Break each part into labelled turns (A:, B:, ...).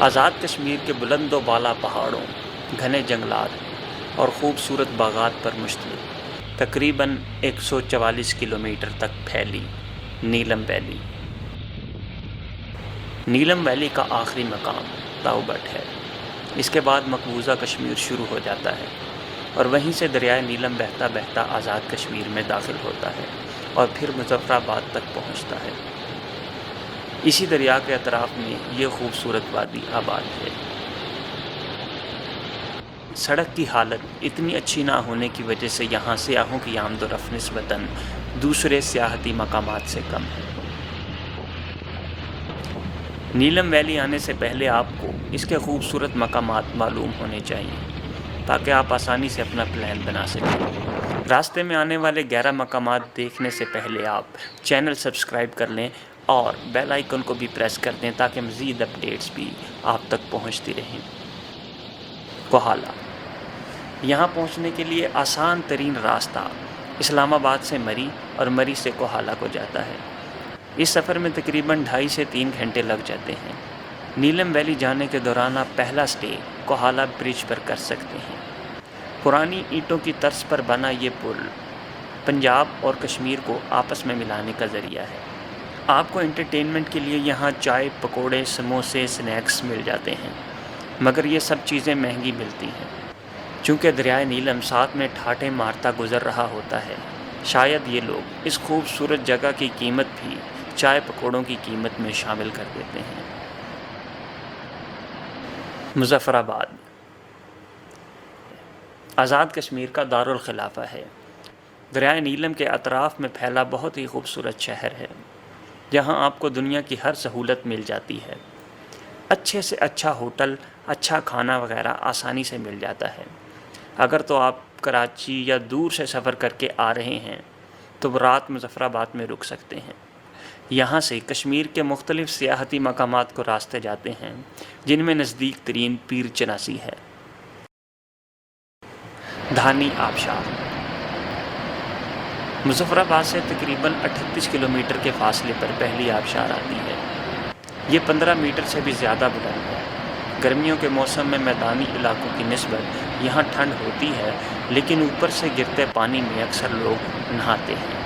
A: آزاد کشمیر کے بلند و بالا پہاڑوں، گھنے جنگلات اور خوبصورت باغات پر مشتمل تقریباً 144 کلومیٹر تک پھیلی نیلم ویلی۔ نیلم ویلی کا آخری مقام تاؤ بٹ ہے۔ اس کے بعد مقبوضہ کشمیر شروع ہو جاتا ہے اور وہیں سے دریائے نیلم بہتا بہتا آزاد کشمیر میں داخل ہوتا ہے اور پھر مظفر آباد تک پہنچتا ہے۔ اسی دریا کے اطراف میں یہ خوبصورت وادی آباد ہے۔ سڑک کی حالت اتنی اچھی نہ ہونے کی وجہ سے یہاں سیاحوں کی آمد و رفت نسبتاً دوسرے سیاحتی مقامات سے کم ہے۔ نیلم ویلی آنے سے پہلے آپ کو اس کے خوبصورت مقامات معلوم ہونے چاہیے تاکہ آپ آسانی سے اپنا پلان بنا سکیں۔ راستے میں آنے والے 11 مقامات دیکھنے سے پہلے آپ چینل سبسکرائب کر لیں اور بیل آئیکن کو بھی پریس کر دیں تاکہ مزید اپڈیٹس بھی آپ تک پہنچتی رہیں۔ کوہالہ، یہاں پہنچنے کے لیے آسان ترین راستہ اسلام آباد سے مری اور مری سے کوہالہ کو جاتا ہے۔ اس سفر میں تقریباً 2.5 سے 3 گھنٹے لگ جاتے ہیں۔ نیلم ویلی جانے کے دوران آپ پہلا سٹے کوہالہ برج پر کر سکتے ہیں۔ پرانی اینٹوں کی طرز پر بنا یہ پل پنجاب اور کشمیر کو آپس میں ملانے کا ذریعہ ہے۔ آپ کو انٹرٹینمنٹ کے لیے یہاں چائے، پکوڑے، سموسے، سنیکس مل جاتے ہیں، مگر یہ سب چیزیں مہنگی ملتی ہیں۔ چونکہ دریائے نیلم ساتھ میں ٹھاٹھیں مارتا گزر رہا ہوتا ہے، شاید یہ لوگ اس خوبصورت جگہ کی قیمت بھی چائے پکوڑوں کی قیمت میں شامل کر دیتے ہیں۔ مظفر آباد آزاد کشمیر کا دارالخلافہ ہے۔ دریائے نیلم کے اطراف میں پھیلا بہت ہی خوبصورت شہر ہے، جہاں آپ کو دنیا کی ہر سہولت مل جاتی ہے۔ اچھے سے اچھا ہوٹل، اچھا کھانا وغیرہ آسانی سے مل جاتا ہے۔ اگر تو آپ کراچی یا دور سے سفر کر کے آ رہے ہیں تو رات مظفر آباد میں رک سکتے ہیں۔ یہاں سے کشمیر کے مختلف سیاحتی مقامات کو راستے جاتے ہیں، جن میں نزدیک ترین پیر چناسی ہے۔ دھانی آبشار مظفر آباد سے تقریباً 38 کلومیٹر کے فاصلے پر پہلی آبشار آتی ہے۔ یہ 15 میٹر سے بھی زیادہ بلند ہے۔ گرمیوں کے موسم میں میدانی علاقوں کی نسبت یہاں ٹھنڈ ہوتی ہے، لیکن اوپر سے گرتے پانی میں اکثر لوگ نہاتے ہیں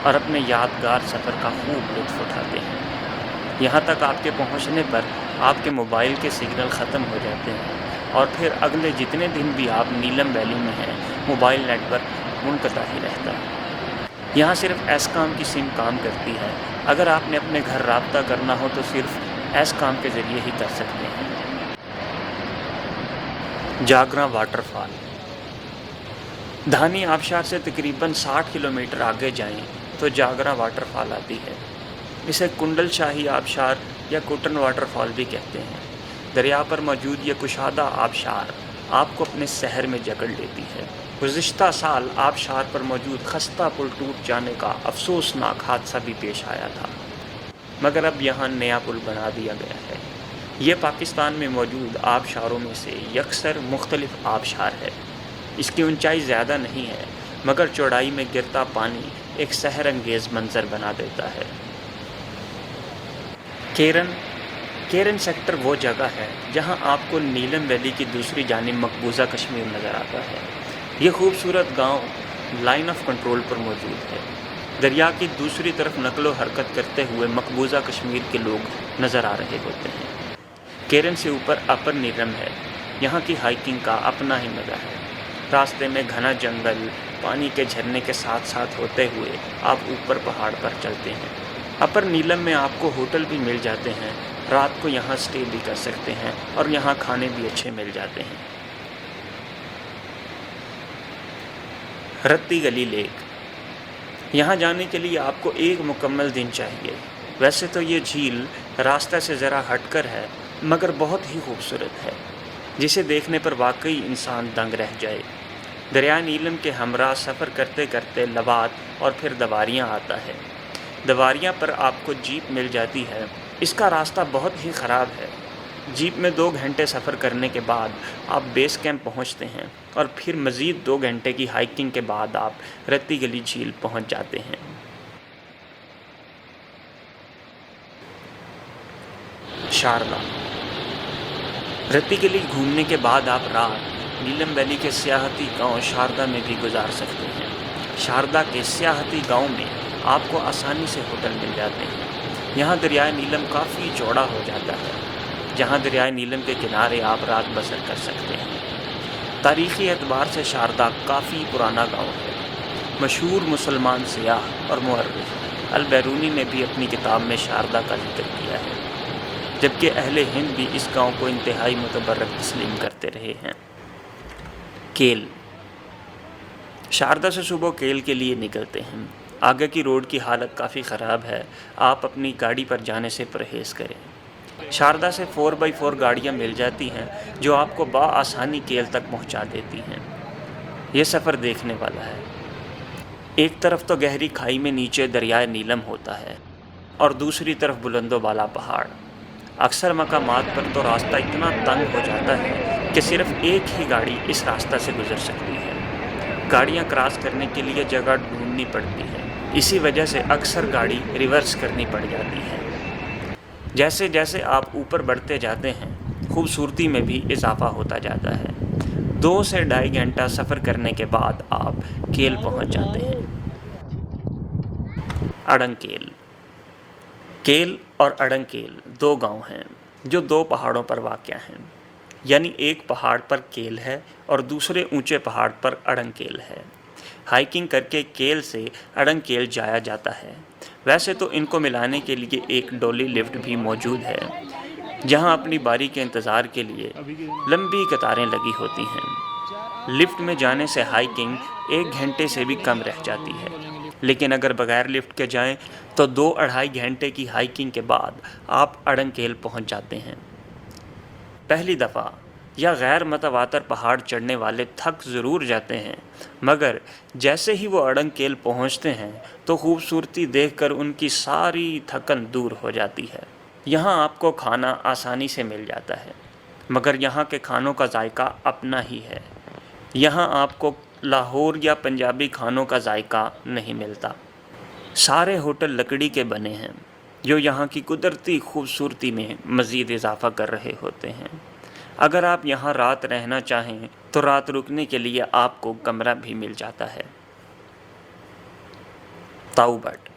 A: اور اپنے یادگار سفر کا خوب لطف اٹھاتے ہیں۔ یہاں تک آپ کے پہنچنے پر آپ کے موبائل کے سگنل ختم ہو جاتے ہیں اور پھر اگلے جتنے دن بھی آپ نیلم ویلی میں ہیں موبائل نیٹ ورک منقطع ہی رہتا ہے۔ یہاں صرف ایس کام کی سم کام کرتی ہے۔ اگر آپ نے اپنے گھر رابطہ کرنا ہو تو صرف ایس کام کے ذریعے ہی کر سکتے ہیں۔ جاگراں واٹر فال دھانی آبشار سے تقریباً 60 کلومیٹر آگے جائیں تو جاگراں واٹر فال آتی ہے۔ اسے کنڈل شاہی آبشار یا کوٹن واٹر فال بھی کہتے ہیں۔ دریا پر موجود یہ کشادہ آبشار آپ کو اپنے سحر میں جکڑ لیتی ہے۔ گزشتہ سال آبشار پر موجود خستہ پل ٹوٹ جانے کا افسوسناک حادثہ بھی پیش آیا تھا، مگر اب یہاں نیا پل بنا دیا گیا ہے۔ یہ پاکستان میں موجود آبشاروں میں سے یکسر مختلف آبشار ہے۔ اس کی اونچائی زیادہ نہیں ہے، مگر چوڑائی میں گرتا پانی ایک سحر انگیز منظر بنا دیتا ہے۔ کیرن سیکٹر وہ جگہ ہے جہاں آپ کو نیلم ویلی کی دوسری جانب مقبوضہ کشمیر نظر آتا ہے۔ یہ خوبصورت گاؤں لائن آف کنٹرول پر موجود ہے۔ دریا کی دوسری طرف نقل و حرکت کرتے ہوئے مقبوضہ کشمیر کے لوگ نظر آ رہے ہوتے ہیں۔ کیرن سے اوپر اپر نیلم ہے۔ یہاں کی ہائیکنگ کا اپنا ہی مزہ ہے۔ راستے میں گھنا جنگل، پانی کے جھرنے کے ساتھ ساتھ ہوتے ہوئے آپ اوپر پہاڑ پر چلتے ہیں۔ اپر نیلم میں آپ کو ہوٹل بھی مل جاتے ہیں، رات کو یہاں سٹے بھی کر سکتے ہیں اور یہاں کھانے بھی اچھے مل جاتے ہیں۔ رتی گلی لیک یہاں جانے کے لیے آپ کو ایک مکمل دن چاہیے۔ ویسے تو یہ جھیل راستہ سے ذرا ہٹ کر ہے، مگر بہت ہی خوبصورت ہے، جسے دیکھنے پر واقعی انسان دنگ رہ جائے۔ دریائے نیلم کے ہمراہ سفر کرتے کرتے لوات اور پھر دواریاں آتا ہے۔ دواریاں پر آپ کو جیپ مل جاتی ہے۔ اس کا راستہ بہت ہی خراب ہے۔ جیپ میں 2 گھنٹے سفر کرنے کے بعد آپ بیس کیمپ پہنچتے ہیں اور پھر مزید 2 گھنٹے کی ہائیکنگ کے بعد آپ رتی گلی جھیل پہنچ جاتے ہیں۔ شاردا رتی گلی گھومنے کے بعد آپ رات نیلم ویلی کے سیاحتی گاؤں شاردا میں بھی گزار سکتے ہیں۔ شاردا کے سیاحتی گاؤں میں آپ کو آسانی سے ہوٹل مل جاتے ہیں۔ یہاں دریائے نیلم کافی چوڑا ہو جاتا ہے، جہاں دریائے نیلم کے کنارے آپ رات بسر کر سکتے ہیں۔ تاریخی اعتبار سے شاردا کافی پرانا گاؤں ہے۔ مشہور مسلمان سیاح اور مورخ البیرونی نے بھی اپنی کتاب میں شاردا کا ذکر کیا ہے، جبکہ اہل ہند بھی اس گاؤں کو انتہائی متبرک تسلیم کرتے رہے ہیں۔ کیل۔ شاردا سے صبح کیل کے لیے نکلتے ہیں۔ آگے کی روڈ کی حالت کافی خراب ہے، آپ اپنی گاڑی پر جانے سے پرہیز کریں۔ شاردا سے 4x4 گاڑیاں مل جاتی ہیں جو آپ کو بآسانی کیل تک پہنچا دیتی ہیں۔ یہ سفر دیکھنے والا ہے۔ ایک طرف تو گہری کھائی میں نیچے دریائے نیلم ہوتا ہے اور دوسری طرف بلند و بالا پہاڑ۔ اکثر مقامات پر تو راستہ اتنا تنگ ہو جاتا ہے کہ صرف ایک ہی گاڑی اس راستہ سے گزر سکتی ہے۔ گاڑیاں کراس کرنے کے لیے جگہ ڈھونڈنی پڑتی ہے، اسی وجہ سے اکثر گاڑی ریورس کرنی پڑ جاتی ہے۔ جیسے جیسے آپ اوپر بڑھتے جاتے ہیں، خوبصورتی میں بھی اضافہ ہوتا جاتا ہے۔ 2 سے 2.5 گھنٹہ سفر کرنے کے بعد آپ کیل پہنچ جاتے ہیں۔ اڑنگ کیل۔ کیل اور اڑنگ کیل 2 گاؤں ہیں جو 2 پہاڑوں پر واقع ہیں، یعنی ایک پہاڑ پر کیل ہے اور دوسرے اونچے پہاڑ پر اڑنگ کیل ہے۔ ہائیکنگ کر کے کیل سے اڑنگ کیل جایا جاتا ہے۔ ویسے تو ان کو ملانے کے لیے ایک ڈولی لفٹ بھی موجود ہے، جہاں اپنی باری کے انتظار کے لیے لمبی قطاریں لگی ہوتی ہیں۔ لفٹ میں جانے سے ہائیکنگ 1 گھنٹے سے بھی کم رہ جاتی ہے، لیکن اگر بغیر لفٹ کے جائیں تو 2-2.5 گھنٹے کی ہائیکنگ کے بعد آپ اڑنگ کیل پہنچ جاتے ہیں۔ پہلی دفعہ یا غیر متواتر پہاڑ چڑھنے والے تھک ضرور جاتے ہیں، مگر جیسے ہی وہ اڑنگ کیل پہنچتے ہیں تو خوبصورتی دیکھ کر ان کی ساری تھکن دور ہو جاتی ہے۔ یہاں آپ کو کھانا آسانی سے مل جاتا ہے، مگر یہاں کے کھانوں کا ذائقہ اپنا ہی ہے۔ یہاں آپ کو لاہور یا پنجابی کھانوں کا ذائقہ نہیں ملتا۔ سارے ہوٹل لکڑی کے بنے ہیں، جو یہاں کی قدرتی خوبصورتی میں مزید اضافہ کر رہے ہوتے ہیں۔ اگر آپ یہاں رات رہنا چاہیں تو رات رکنے کے لیے آپ کو کمرہ بھی مل جاتا ہے۔ تاؤ بٹ۔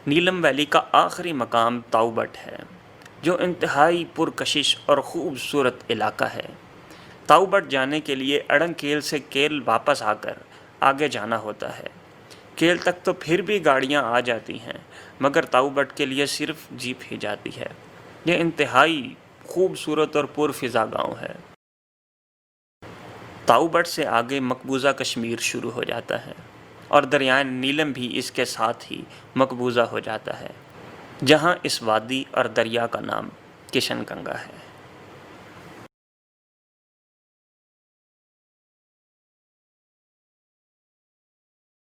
A: نیلم ویلی کا آخری مقام تاؤ بٹ ہے، جو انتہائی پرکشش اور خوبصورت علاقہ ہے۔ تاؤ بٹ جانے کے لیے اڑنگ کیل سے کیل واپس آ کر آگے جانا ہوتا ہے۔ کیل تک تو پھر بھی گاڑیاں آ جاتی ہیں، مگر تاؤ بٹ کے لیے صرف جیپ ہی جاتی ہے۔ یہ انتہائی خوبصورت اور پرفضا گاؤں ہے۔ تاؤ بٹ سے آگے مقبوضہ کشمیر شروع ہو جاتا ہے اور دریائے نیلم بھی اس کے ساتھ ہی مقبوضہ ہو جاتا ہے، جہاں اس وادی اور دریا کا نام کشن گنگا ہے۔